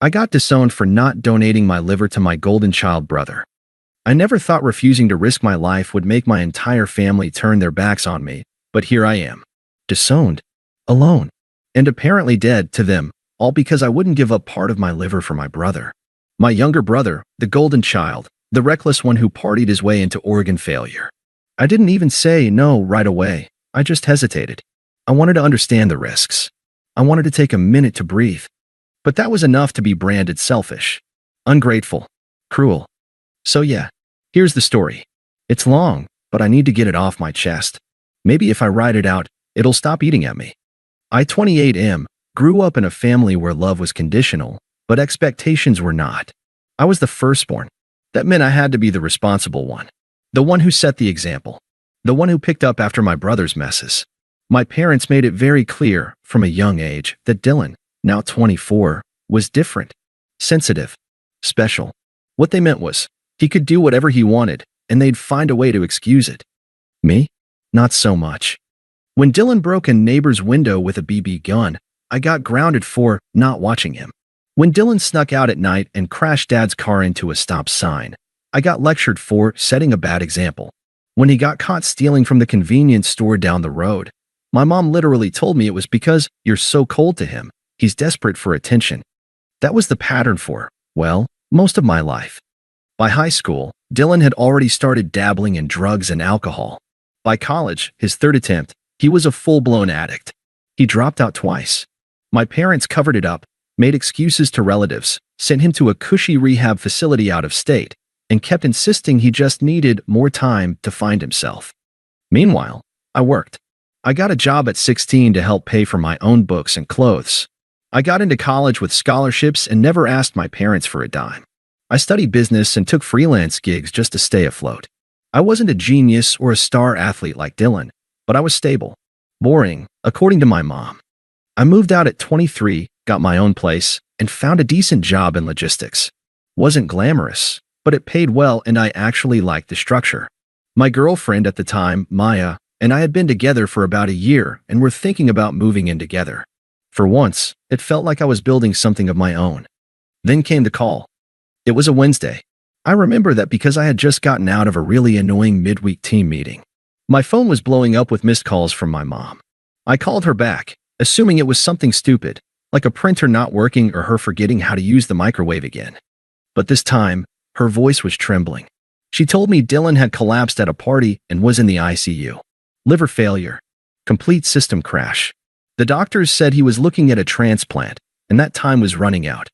I got disowned for not donating my liver to my golden child brother. I never thought refusing to risk my life would make my entire family turn their backs on me, but here I am. Disowned. Alone. And apparently dead to them, all because I wouldn't give up part of my liver for my brother. My younger brother, the golden child, the reckless one who partied his way into organ failure. I didn't even say no right away. I just hesitated. I wanted to understand the risks. I wanted to take a minute to breathe. But that was enough to be branded selfish, ungrateful, cruel. So yeah, here's the story. It's long, but I need to get it off my chest. Maybe if I write it out, it'll stop eating at me. I, 28M, grew up in a family where love was conditional, but expectations were not. I was the firstborn. That meant I had to be the responsible one. The one who set the example. The one who picked up after my brother's messes. My parents made it very clear from a young age that Dylan, now 24, was different, sensitive, special. What they meant was, he could do whatever he wanted, and they'd find a way to excuse it. Me? Not so much. When Dylan broke a neighbor's window with a BB gun, I got grounded for not watching him. When Dylan snuck out at night and crashed Dad's car into a stop sign, I got lectured for setting a bad example. When he got caught stealing from the convenience store down the road, my mom literally told me it was because you're so cold to him, he's desperate for attention. That was the pattern for, well, most of my life. By high school, Dylan had already started dabbling in drugs and alcohol. By college, his third attempt, he was a full-blown addict. He dropped out twice. My parents covered it up, made excuses to relatives, sent him to a cushy rehab facility out of state, and kept insisting he just needed more time to find himself. Meanwhile, I worked. I got a job at 16 to help pay for my own books and clothes. I got into college with scholarships and never asked my parents for a dime. I studied business and took freelance gigs just to stay afloat. I wasn't a genius or a star athlete like Dylan, but I was stable. Boring, according to my mom. I moved out at 23, got my own place, and found a decent job in logistics. Wasn't glamorous, but it paid well and I actually liked the structure. My girlfriend at the time, Maya, and I had been together for about a year and were thinking about moving in together. For once, it felt like I was building something of my own. Then came the call. It was a Wednesday. I remember that because I had just gotten out of a really annoying midweek team meeting. My phone was blowing up with missed calls from my mom. I called her back, assuming it was something stupid, like a printer not working or her forgetting how to use the microwave again. But this time, her voice was trembling. She told me Dylan had collapsed at a party and was in the ICU. Liver failure. Complete system crash. The doctors said he was looking at a transplant, and that time was running out.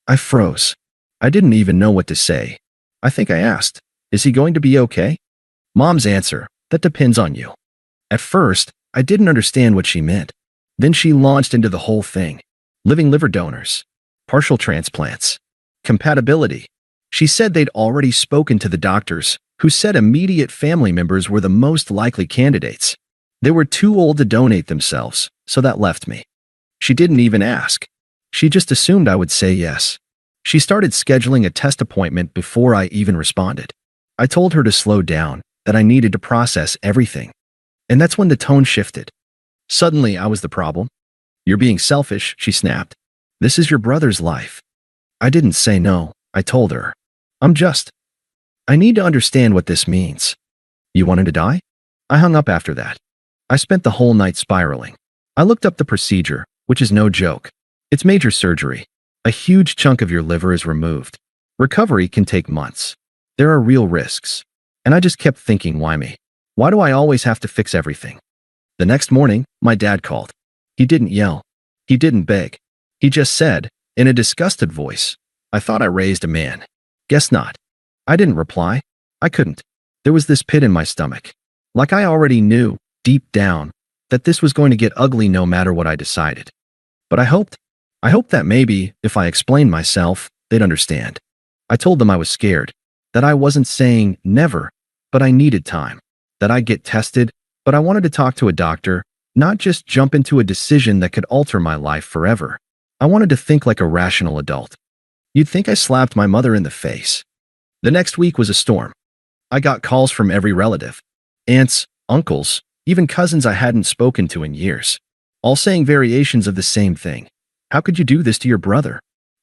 I froze. I didn't even know what to say. I think I asked, "Is he going to be okay?" Mom's answer, "That depends on you." At first, I didn't understand what she meant. Then she launched into the whole thing. Living liver donors. Partial transplants. Compatibility. She said they'd already spoken to the doctors, who said immediate family members were the most likely candidates. They were too old to donate themselves, so that left me. She didn't even ask. She just assumed I would say yes. She started scheduling a test appointment before I even responded. I told her to slow down, that I needed to process everything. And that's when the tone shifted. Suddenly, I was the problem. "You're being selfish," she snapped. "This is your brother's life." I didn't say no, I told her. I need to understand what this means." "You want him to die?" I hung up after that. I spent the whole night spiraling. I looked up the procedure, which is no joke. It's major surgery. A huge chunk of your liver is removed. Recovery can take months. There are real risks. And I just kept thinking, why me? Why do I always have to fix everything? The next morning, my dad called. He didn't yell. He didn't beg. He just said, in a disgusted voice, "I thought I raised a man." Guess not. I didn't reply. I couldn't. There was this pit in my stomach. Like I already knew, deep down, that this was going to get ugly no matter what I decided. But I hoped that maybe, if I explained myself, they'd understand. I told them I was scared, that I wasn't saying never, but I needed time, that I'd get tested, but I wanted to talk to a doctor, not just jump into a decision that could alter my life forever. I wanted to think like a rational adult. You'd think I slapped my mother in the face. The next week was a storm. I got calls from every relative, aunts, uncles, even cousins I hadn't spoken to in years, all saying variations of the same thing. "How could you do this to your brother?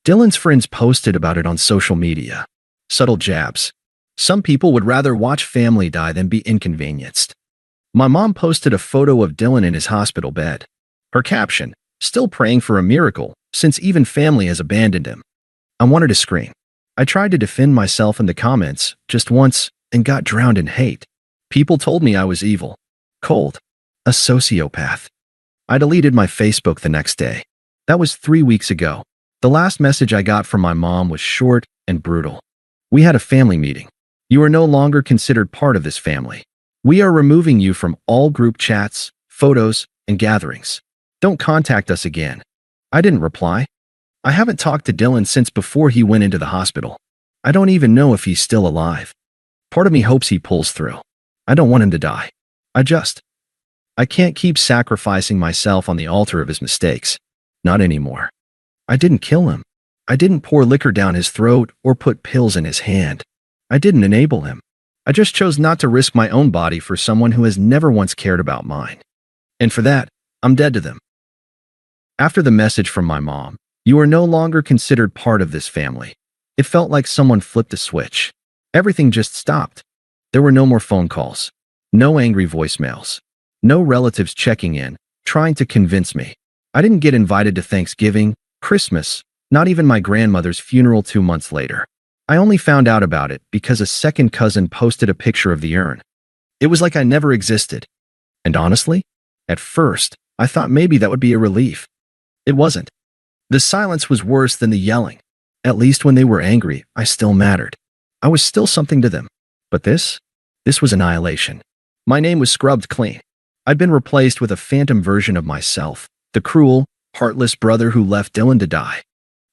Dylan's friends posted about it on social media. Subtle jabs. Some people would rather watch family die than be inconvenienced. My mom posted a photo of Dylan in his hospital bed. Her caption, "Still praying for a miracle, since even family has abandoned him." I wanted to scream. I tried to defend myself in the comments just once and got drowned in hate. People told me I was evil, cold, a sociopath. I deleted my Facebook the next day. That was 3 weeks ago. The last message I got from my mom was short and brutal. "We had a family meeting. You are no longer considered part of this family. We are removing you from all group chats, photos, and gatherings. Don't contact us again." I didn't reply. I haven't talked to Dylan since before he went into the hospital. I don't even know if he's still alive. Part of me hopes he pulls through. I don't want him to die. I can't keep sacrificing myself on the altar of his mistakes. Not anymore. I didn't kill him. I didn't pour liquor down his throat or put pills in his hand. I didn't enable him. I just chose not to risk my own body for someone who has never once cared about mine. And for that, I'm dead to them. After the message from my mom, "You are no longer considered part of this family," it felt like someone flipped a switch. Everything just stopped. There were no more phone calls, no angry voicemails, no relatives checking in, trying to convince me. I didn't get invited to Thanksgiving, Christmas, not even my grandmother's funeral 2 months later. I only found out about it because a second cousin posted a picture of the urn. It was like I never existed. And honestly, at first, I thought maybe that would be a relief. It wasn't. The silence was worse than the yelling. At least when they were angry, I still mattered. I was still something to them. But this was annihilation. My name was scrubbed clean. I'd been replaced with a phantom version of myself, the cruel, heartless brother who left Dylan to die.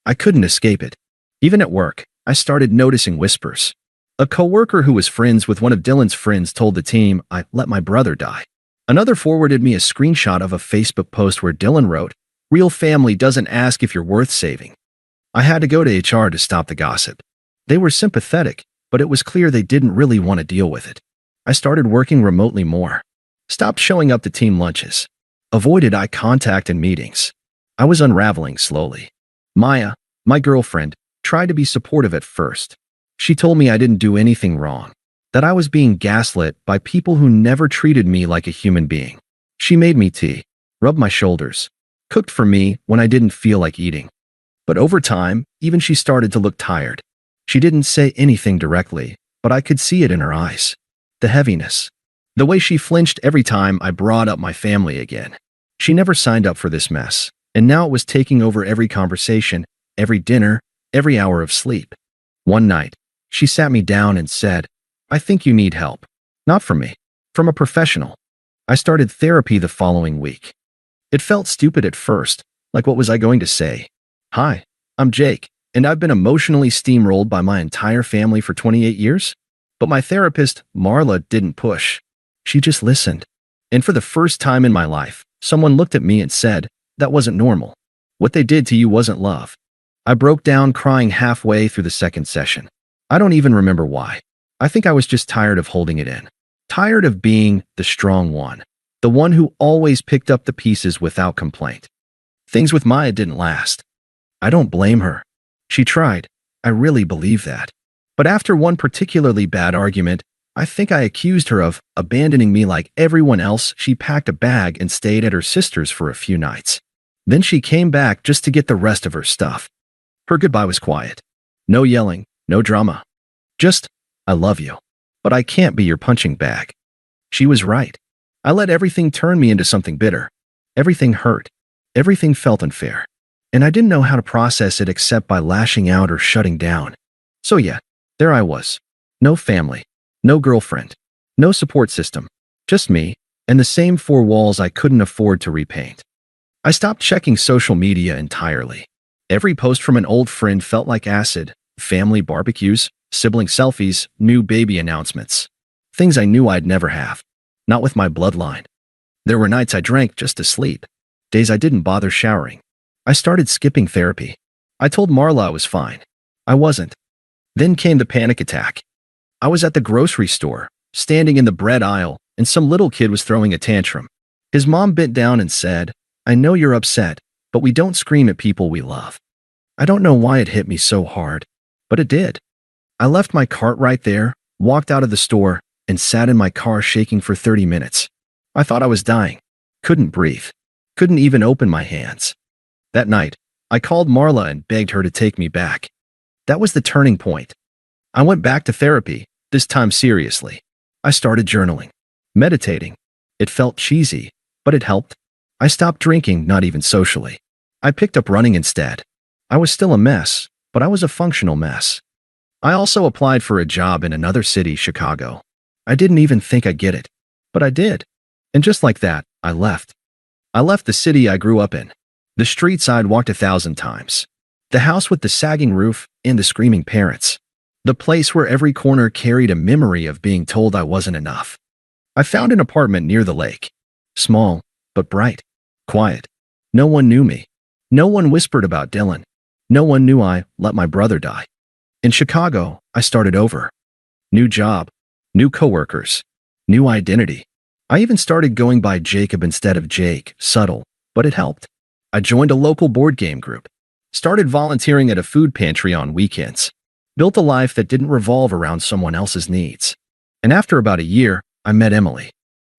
I couldn't escape it. Even at work, I started noticing whispers. A coworker who was friends with one of Dylan's friends told the team I let my brother die. Another forwarded me a screenshot of a Facebook post where Dylan wrote, "Real family doesn't ask if you're worth saving." I had to go to HR to stop the gossip. They were sympathetic, but it was clear they didn't really want to deal with it. I started working remotely more. Stopped showing up to team lunches. Avoided eye contact in meetings. I was unraveling slowly. Maya, my girlfriend, tried to be supportive at first. She told me I didn't do anything wrong, that I was being gaslit by people who never treated me like a human being. She made me tea, rubbed my shoulders, cooked for me when I didn't feel like eating. But over time, even she started to look tired. She didn't say anything directly, but I could see it in her eyes. The heaviness. The way she flinched every time I brought up my family again. She never signed up for this mess, and now it was taking over every conversation, every dinner, every hour of sleep. One night, she sat me down and said, "I think you need help. Not from me, from a professional." I started therapy the following week. It felt stupid at first, like what was I going to say? "Hi, I'm Jake, and I've been emotionally steamrolled by my entire family for 28 years. But my therapist, Marla, didn't push. She just listened. And for the first time in my life, someone looked at me and said, "That wasn't normal. What they did to you wasn't love." I broke down crying halfway through the second session. I don't even remember why. I think I was just tired of holding it in. Tired of being the strong one. The one who always picked up the pieces without complaint. Things with Maya didn't last. I don't blame her. She tried. I really believe that. But after one particularly bad argument, I think I accused her of abandoning me like everyone else. She packed a bag and stayed at her sister's for a few nights. Then she came back just to get the rest of her stuff. Her goodbye was quiet. No yelling, no drama. Just, "I love you, but I can't be your punching bag." She was right. I let everything turn me into something bitter. Everything hurt. Everything felt unfair. And I didn't know how to process it except by lashing out or shutting down. So yeah, there I was. No family. No girlfriend. No support system. Just me, and the same four walls I couldn't afford to repaint. I stopped checking social media entirely. Every post from an old friend felt like acid. Family barbecues, sibling selfies, new baby announcements. Things I knew I'd never have. Not with my bloodline. There were nights I drank just to sleep. Days I didn't bother showering. I started skipping therapy. I told Marla I was fine. I wasn't. Then came the panic attack. I was at the grocery store, standing in the bread aisle, and some little kid was throwing a tantrum. His mom bent down and said, "I know you're upset, but we don't scream at people we love." I don't know why it hit me so hard, but it did. I left my cart right there, walked out of the store, and sat in my car shaking for 30 minutes. I thought I was dying. Couldn't breathe. Couldn't even open my hands. That night, I called Marla and begged her to take me back. That was the turning point. I went back to therapy, this time seriously. I started journaling, meditating. It felt cheesy, but it helped. I stopped drinking, not even socially. I picked up running instead. I was still a mess, but I was a functional mess. I also applied for a job in another city, Chicago. I didn't even think I'd get it, but I did. And just like that, I left. I left the city I grew up in, the streets I'd walked 1,000 times, the house with the sagging roof and the screaming parents, the place where every corner carried a memory of being told I wasn't enough. I found an apartment near the lake, small, but bright, quiet. No one knew me. No one whispered about Dylan. No one knew I let my brother die. In Chicago, I started over. New job, new coworkers, new identity. I even started going by Jacob instead of Jake, subtle, but it helped. I joined a local board game group, started volunteering at a food pantry on weekends, built a life that didn't revolve around someone else's needs. And after about a year, I met Emily.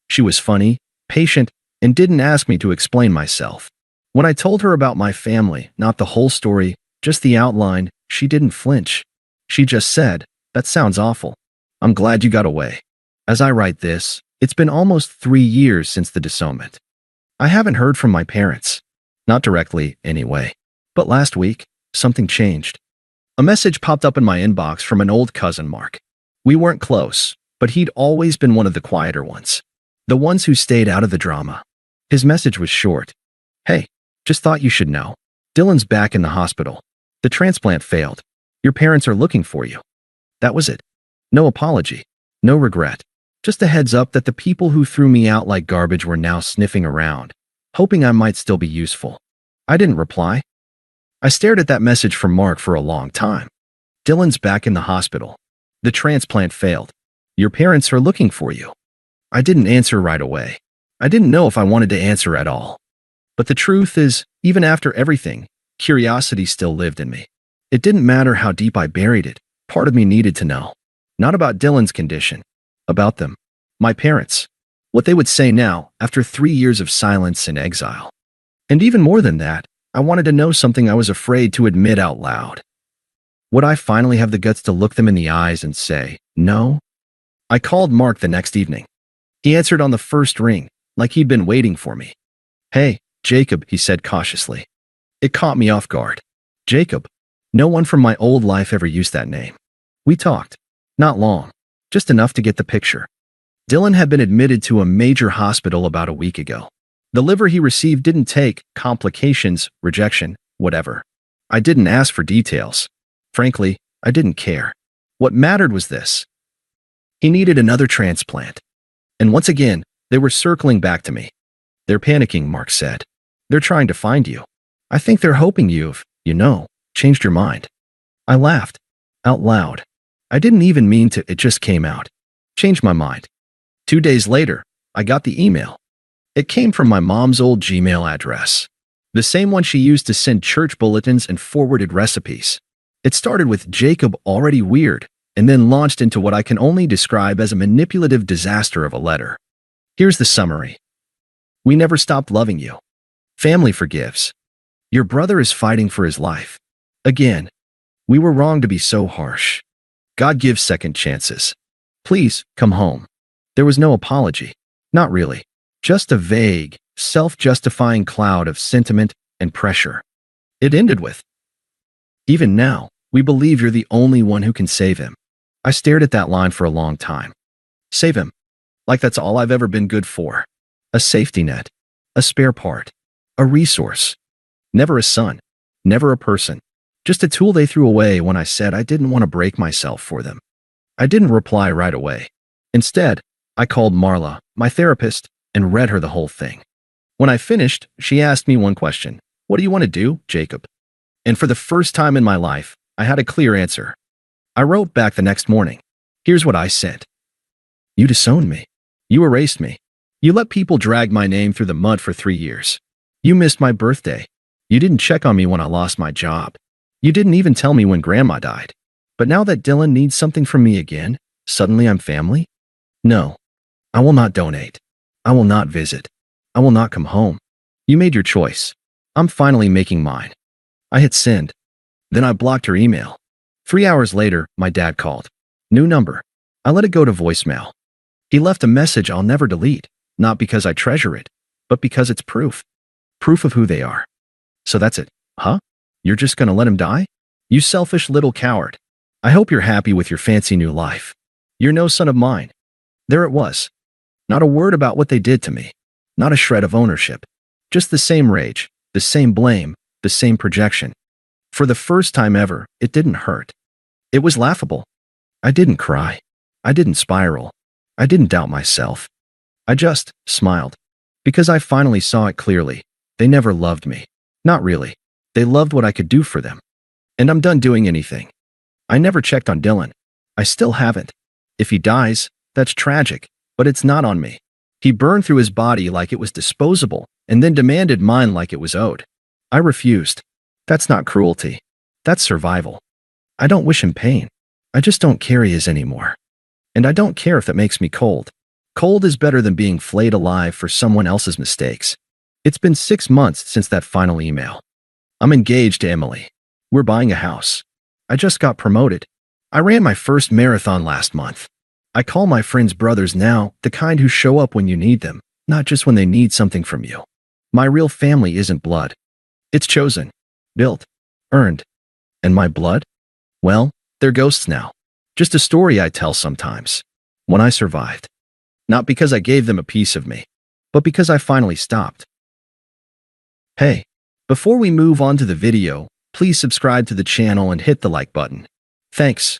She was funny, patient, and didn't ask me to explain myself. When I told her about my family, not the whole story, just the outline, she didn't flinch. She just said, "That sounds awful. I'm glad you got away." As I write this, it's been almost 3 years since the disownment. I haven't heard from my parents. Not directly, anyway. But last week, something changed. A message popped up in my inbox from an old cousin, Mark. We weren't close, but he'd always been one of the quieter ones. The ones who stayed out of the drama. His message was short. "Hey, just thought you should know. Dylan's back in the hospital. The transplant failed. Your parents are looking for you." That was it. No apology. No regret. Just a heads up that the people who threw me out like garbage were now sniffing around, hoping I might still be useful. I didn't reply. I stared at that message from Mark for a long time. Dylan's back in the hospital. The transplant failed. Your parents are looking for you. I didn't answer right away. I didn't know if I wanted to answer at all. But the truth is, even after everything, curiosity still lived in me. It didn't matter how deep I buried it. Part of me needed to know. Not about Dylan's condition. About them. My parents. What they would say now, after 3 years of silence and exile. And even more than that, I wanted to know something I was afraid to admit out loud. Would I finally have the guts to look them in the eyes and say, no? I called Mark the next evening. He answered on the first ring, like he'd been waiting for me. "Hey, Jacob," he said cautiously. It caught me off guard. Jacob. No one from my old life ever used that name. We talked. Not long. Just enough to get the picture. Dylan had been admitted to a major hospital about a week ago. The liver he received didn't take, complications, rejection, whatever. I didn't ask for details. Frankly, I didn't care. What mattered was this. He needed another transplant. And once again, they were circling back to me. "They're panicking," Mark said. "They're trying to find you. I think they're hoping you've, changed your mind." I laughed. Out loud. I didn't even mean to, it just came out. Changed my mind. 2 days later, I got the email. It came from my mom's old Gmail address. The same one she used to send church bulletins and forwarded recipes. It started with "Jacob already weird," and then launched into what I can only describe as a manipulative disaster of a letter. Here's the summary. "We never stopped loving you. Family forgives. Your brother is fighting for his life. Again. We were wrong to be so harsh. God gives second chances. Please, come home." There was no apology. Not really. Just a vague, self-justifying cloud of sentiment and pressure. It ended with, "Even now, we believe you're the only one who can save him." I stared at that line for a long time. Save him. Like that's all I've ever been good for. A safety net. A spare part. A resource. Never a son. Never a person. Just a tool they threw away when I said I didn't want to break myself for them. I didn't reply right away. Instead, I called Marla, my therapist, and read her the whole thing. When I finished, she asked me one question. "What do you want to do, Jacob?" And for the first time in my life, I had a clear answer. I wrote back the next morning. Here's what I said. "You disowned me. You erased me. You let people drag my name through the mud for 3 years. You missed my birthday. You didn't check on me when I lost my job. You didn't even tell me when Grandma died. But now that Dylan needs something from me again, suddenly I'm family? No, I will not donate. I will not visit. I will not come home. You made your choice. I'm finally making mine. I hit send. Then I blocked her email. 3 hours later, my dad called. New number. I let it go to voicemail. He left a message I'll never delete, not because I treasure it, but because it's proof. Proof of who they are. So that's it, huh? You're just gonna let him die? You selfish little coward. I hope you're happy with your fancy new life. You're no son of mine. There it was. Not a word about what they did to me. Not a shred of ownership. Just the same rage, the same blame, the same projection. For the first time ever, it didn't hurt. It was laughable. I didn't cry. I didn't spiral. I didn't doubt myself. I just smiled. Because I finally saw it clearly. They never loved me. Not really. They loved what I could do for them. And I'm done doing anything. I never checked on Dylan. I still haven't. If he dies, that's tragic, but it's not on me. He burned through his body like it was disposable and then demanded mine like it was owed. I refused. That's not cruelty. That's survival. I don't wish him pain. I just don't care he is anymore. And I don't care if that makes me cold. Cold is better than being flayed alive for someone else's mistakes. It's been 6 months since that final email. I'm engaged to Emily. We're buying a house. I just got promoted. I ran my first marathon last month. I call my friends brothers now, the kind who show up when you need them, not just when they need something from you. My real family isn't blood. It's chosen, built, earned. And my blood? Well, they're ghosts now. Just a story I tell sometimes. When I survived. Not because I gave them a piece of me, but because I finally stopped. Hey, before we move on to the video, please subscribe to the channel and hit the like button. Thanks.